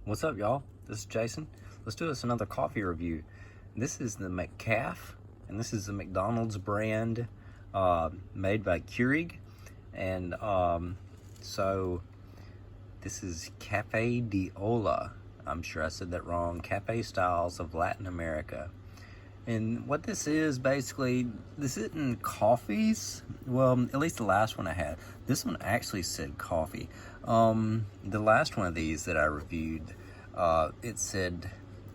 What's up, y'all? This is Jason. Let's do this another coffee review. This is the McCafe, and this is the McDonald's brand made by Keurig. And so this is Cafe De Olla. I'm sure I said that wrong. Cafe Styles of Latin America. And what this is, basically, this isn't coffees. Well, at least the last one I had. This one actually said coffee. The last one of these that I reviewed, it said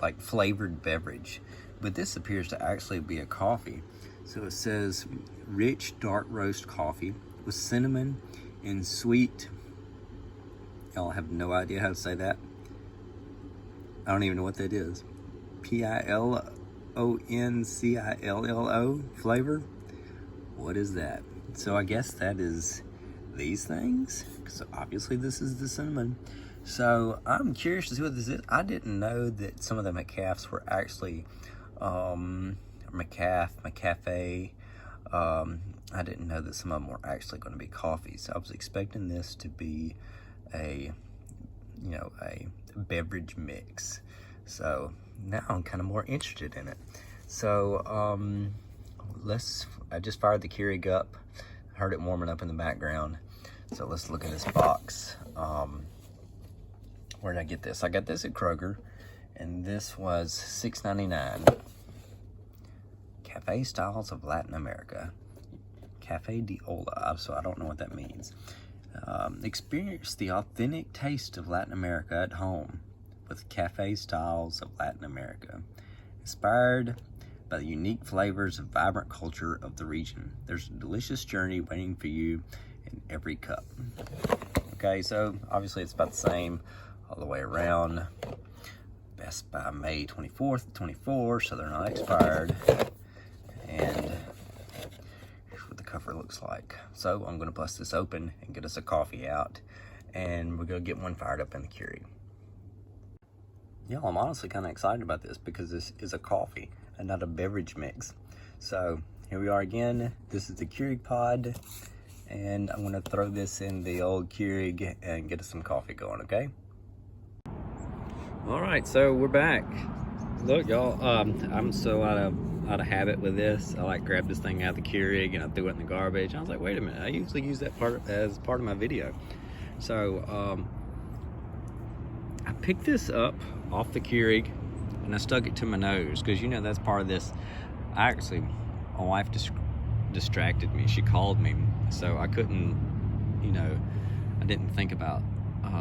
like flavored beverage. But this appears to actually be a coffee. So it says rich dark roast coffee with cinnamon and sweet. Y'all have no idea how to say that. I don't even know what that is. Piloncillo flavor. What is that? So I guess that is these things, because obviously this is the cinnamon. So I'm curious to see what this is. I didn't know that some of the McCafes were actually McCafe. I didn't know that some of them were actually going to be coffees. I was expecting this to be a beverage mix. So now I'm kind of more interested in it. So I just fired the Keurig up. Heard it warming up in the background. So let's look at this box. Where did I get this? I got this at Kroger, and this was $6.99. Cafe Styles of Latin America. Cafe De Olla. So I don't know what that means. Experience the authentic taste of Latin America at home with Cafe Styles of Latin America. Inspired by the unique flavors and vibrant culture of the region, there's a delicious journey waiting for you in every cup. Okay, so obviously it's about the same all the way around. Best by May 24th, 24, so they're not expired. And here's what the cover looks like. So I'm gonna bust this open and get us a coffee out, and we're gonna get one fired up in the Keurig. Yeah, I'm honestly kind of excited about this because this is a coffee and not a beverage mix. So here we are again. This is the Keurig pod, and I'm gonna throw this in the old Keurig and get us some coffee going, okay? All right, so we're back. Look, y'all, I'm so out of habit with this. I like grabbed this thing out of the Keurig and I threw it in the garbage. And I was like, wait a minute, I usually use that as part of my video. So I picked this up off the Keurig and I stuck it to my nose because that's part of this. My wife distracted me. She called me, so I couldn't, I didn't think about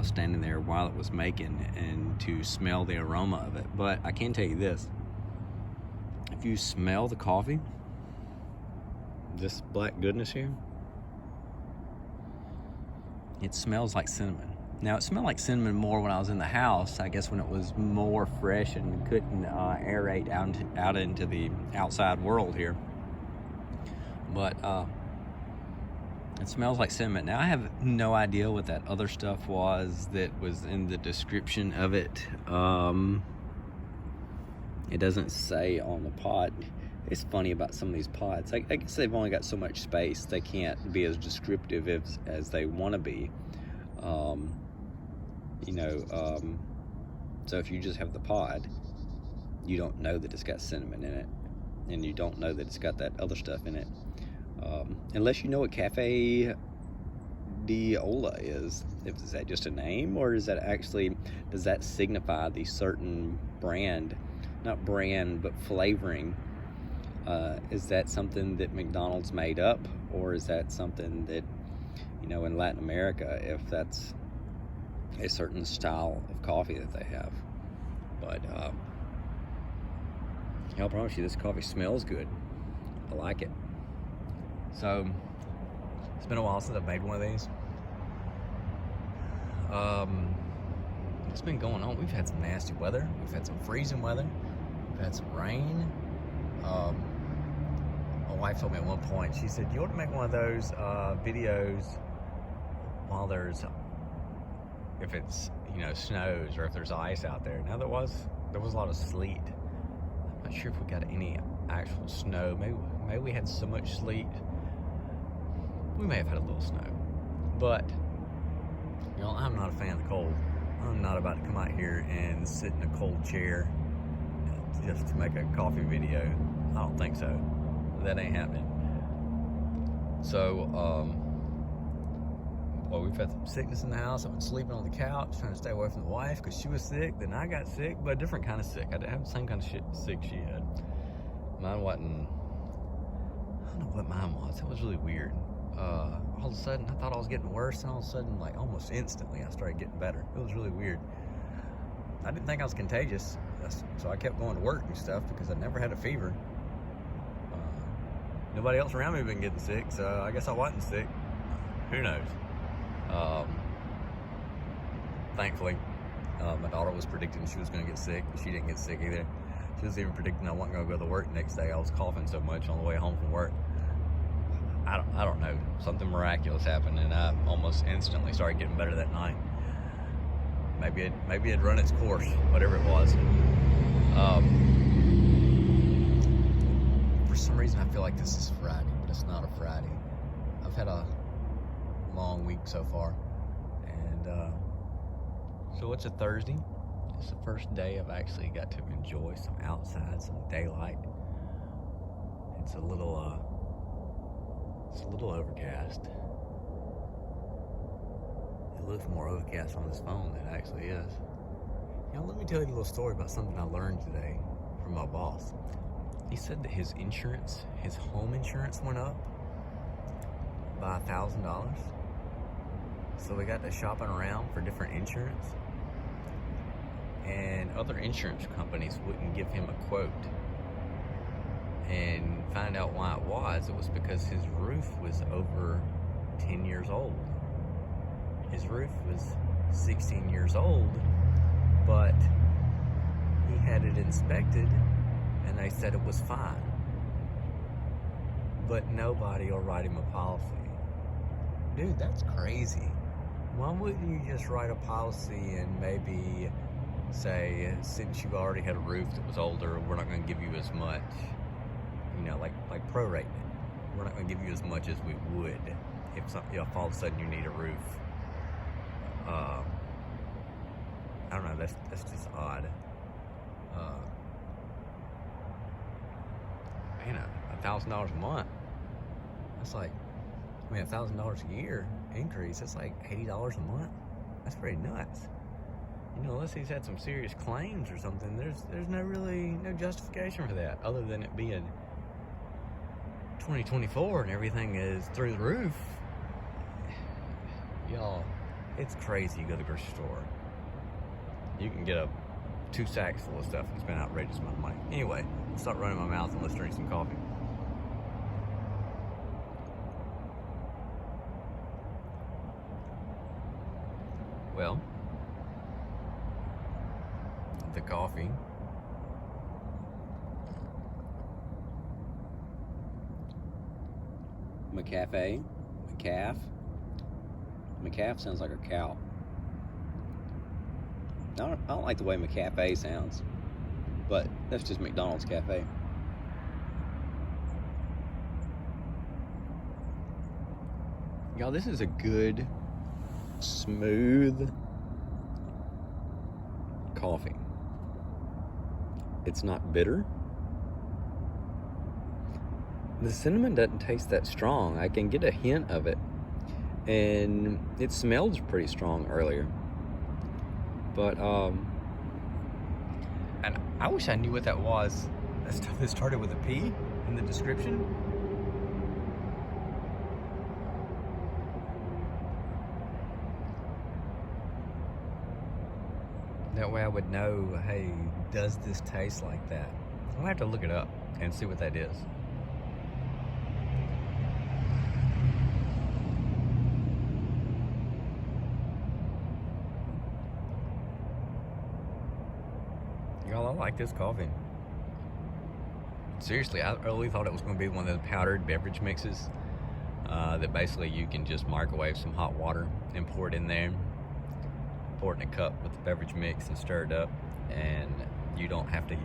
standing there while it was making and to smell the aroma of it. But I can tell you this: if you smell the coffee, this black goodness here, it smells like cinnamon. Now, it smelled like cinnamon more when I was in the house, I guess, when it was more fresh and couldn't aerate out into the outside world here. But it smells like cinnamon. Now, I have no idea what that other stuff was that was in the description of it. It doesn't say on the pod. It's funny about some of these pods. I guess they've only got so much space. They can't be as descriptive as they want to be. So if you just have the pod, you don't know that it's got cinnamon in it, and you don't know that it's got that other stuff in it, unless you know what Cafe De Olla is. Is that just a name, or does that signify the certain brand, not brand, but flavoring? Is that something that McDonald's made up, or is that something that, in Latin America, if that's a certain style of coffee that they have? But I'll promise you, this coffee smells good. I like it. So it's been a while since I've made one of these. It's been going on. We've had some nasty weather. We've had some freezing weather. We've had some rain. My wife told me at one point, she said, you ought to make one of those videos while if it's snows or if there's ice out there. Now there was a lot of sleet. I'm not sure if we got any actual snow. Maybe we had so much sleet. We may have had a little snow, but I'm not a fan of the cold. I'm not about to come out here and sit in a cold chair just to make a coffee video. I don't think so. That ain't happening. So, well, we've had some sickness in the house. I've been sleeping on the couch, trying to stay away from the wife because she was sick. Then I got sick, but a different kind of sick. I didn't have the same kind of sick she had. Mine wasn't, I don't know what mine was. It was really weird. All of a sudden, I thought I was getting worse, and all of a sudden, like almost instantly, I started getting better. It was really weird. I didn't think I was contagious, so I kept going to work and stuff because I never had a fever. Nobody else around me had been getting sick, so I guess I wasn't sick. Who knows? Thankfully, my daughter was predicting she was going to get sick, but she didn't get sick either. She was even predicting I wasn't going to go to work the next day. I was coughing so much on the way home from work. I don't know. Something miraculous happened, and I almost instantly started getting better that night. Maybe it run its course, whatever it was. For some reason, I feel like this is Friday, but it's not a Friday. I've had a long week so far, and so it's a Thursday. It's the first day I've actually got to enjoy some outside, some daylight. It's a little overcast. It looks more overcast on this phone than it actually is. You know, let me tell you a little story about something I learned today from my boss. He said that his home insurance went up by $1,000. So we got to shopping around for different insurance, and other insurance companies wouldn't give him a quote. And find out why it was. It was because his roof was over 10 years old. His roof was 16 years old, but he had it inspected and they said it was fine. But nobody will write him a policy. Dude, that's crazy. Why wouldn't you just write a policy and maybe say, since you already had a roof that was older, we're not going to give you as much, you know, like prorating it. We're not going to give you as much as we would if all of a sudden you need a roof. I don't know, that's just odd. Man, $1,000 a month. That's like, $1,000 a year increase. That's like $80 a month. That's pretty nuts. You know, unless he's had some serious claims or something, there's no justification for that, other than it being 2024 and everything is through the roof. Y'all, it's crazy. You go to the grocery store, you can get 2 sacks full of stuff and spend an outrageous amount of money. Anyway, let's stop running my mouth and let's drink some coffee. Well, the coffee McCafe sounds like a cow. I don't like the way McCafe sounds, but that's just McDonald's cafe. Y'all, this is a good, smooth coffee. It's not bitter. The cinnamon doesn't taste that strong. I can get a hint of it, and it smells pretty strong earlier. But and I wish I knew what that was. That stuff that started with a P in the description. That way I would know, hey, does this taste like that? I'm gonna have to look it up and see what that is. Y'all, I like this coffee. Seriously, I really thought it was going to be one of the powdered beverage mixes that basically you can just microwave some hot water and pour it in there, pour it in a cup with the beverage mix and stir it up, and you don't have to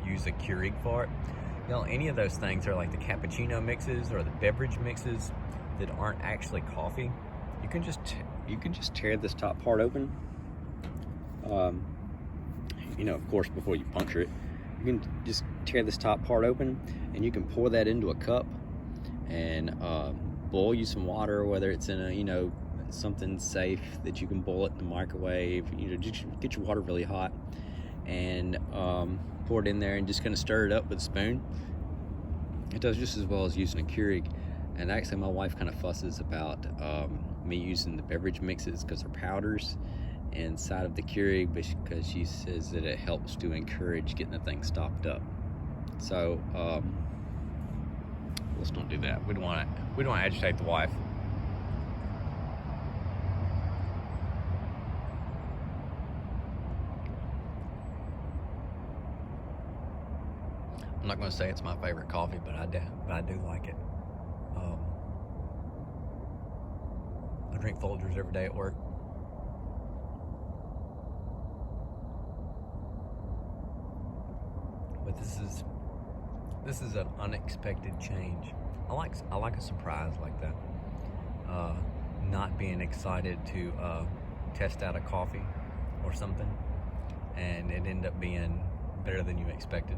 use a Keurig for it. Y'all, any of those things are like the cappuccino mixes or the beverage mixes that aren't actually coffee. You can just tear this top part open you know, of course, before you puncture it, you can just tear this top part open, and you can pour that into a cup and boil you some water, whether it's in a, you know, something safe that you can boil it in the microwave. You know, just get your water really hot and pour it in there and just kind of stir it up with a spoon. It does just as well as using a Keurig. And actually, my wife kind of fusses about me using the beverage mixes because they're powders inside of the Keurig, because she says that it helps to encourage getting the thing stopped up. So let's don't do that. We don't want to agitate the wife. I'm not going to say it's my favorite coffee, but I do like it. I drink Folgers every day at work. But this is an unexpected change. I like a surprise like that. Not being excited to test out a coffee or something, and it ended up being better than you expected.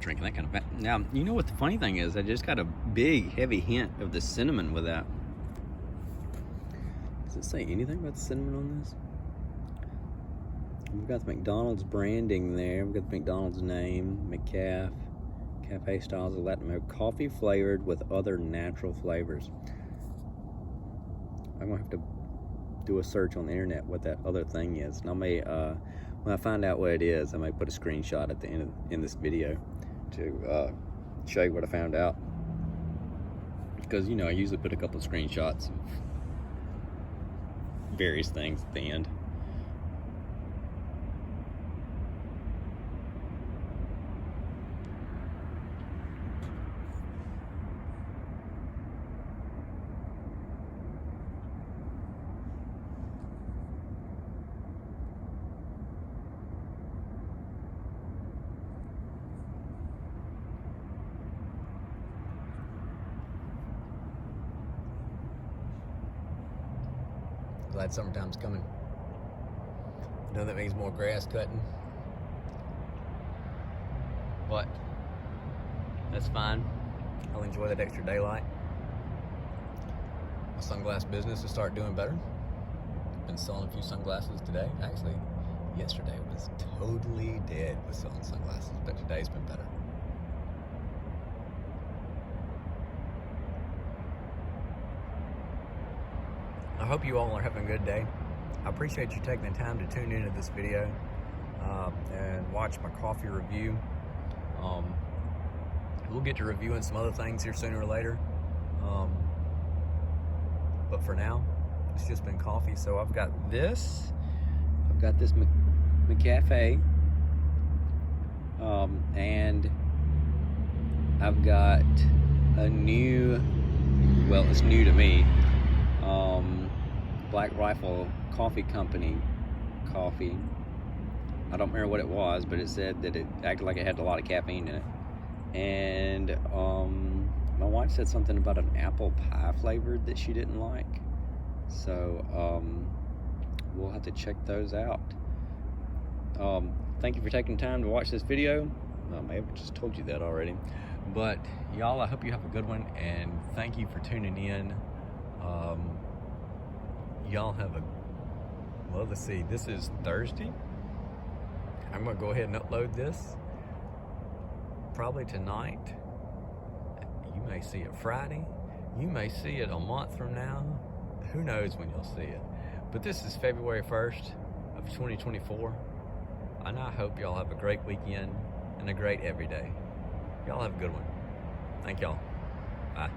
Drinking that kind of now, you know what the funny thing is, I just got a big heavy hint of the cinnamon with that. Does it say anything about the cinnamon on this? We've got the McDonald's branding there. We've got the McDonald's name, McCafe Cafe styles of Latin America, coffee flavored with other natural flavors. I'm gonna have to do a search on the internet what that other thing is, and I may when I find out what it is, I may put a screenshot at the end in this video to show you what I found out, because you know, I usually put a couple of screenshots of various things at the end. Glad summertime's coming. I know that means more grass cutting, but that's fine. I'll enjoy that extra daylight. My sunglass business will start doing better. Been selling a few sunglasses today. Actually, yesterday was totally dead with selling sunglasses, but today's been better. I hope you all are having a good day. I appreciate you taking the time to tune into this video and watch my coffee review. We'll get to reviewing some other things here sooner or later. But for now, it's just been coffee. So I've got this McCafe, and I've got a new, well, it's new to me, Black Rifle Coffee Company coffee. I don't remember what it was, but it said that it acted like it had a lot of caffeine in it. And my wife said something about an apple pie flavored that she didn't like. So we'll have to check those out. Thank you for taking time to watch this video. I may have just told you that already. But y'all, I hope you have a good one, and thank you for tuning in. Y'all have a, well, let's see, this is Thursday. I'm gonna go ahead and upload this probably tonight. You may see it Friday. You may see it a month from now. Who knows when you'll see it. But this is February 1st of 2024. And I hope y'all have a great weekend and a great everyday. Y'all have a good one. Thank y'all. Bye.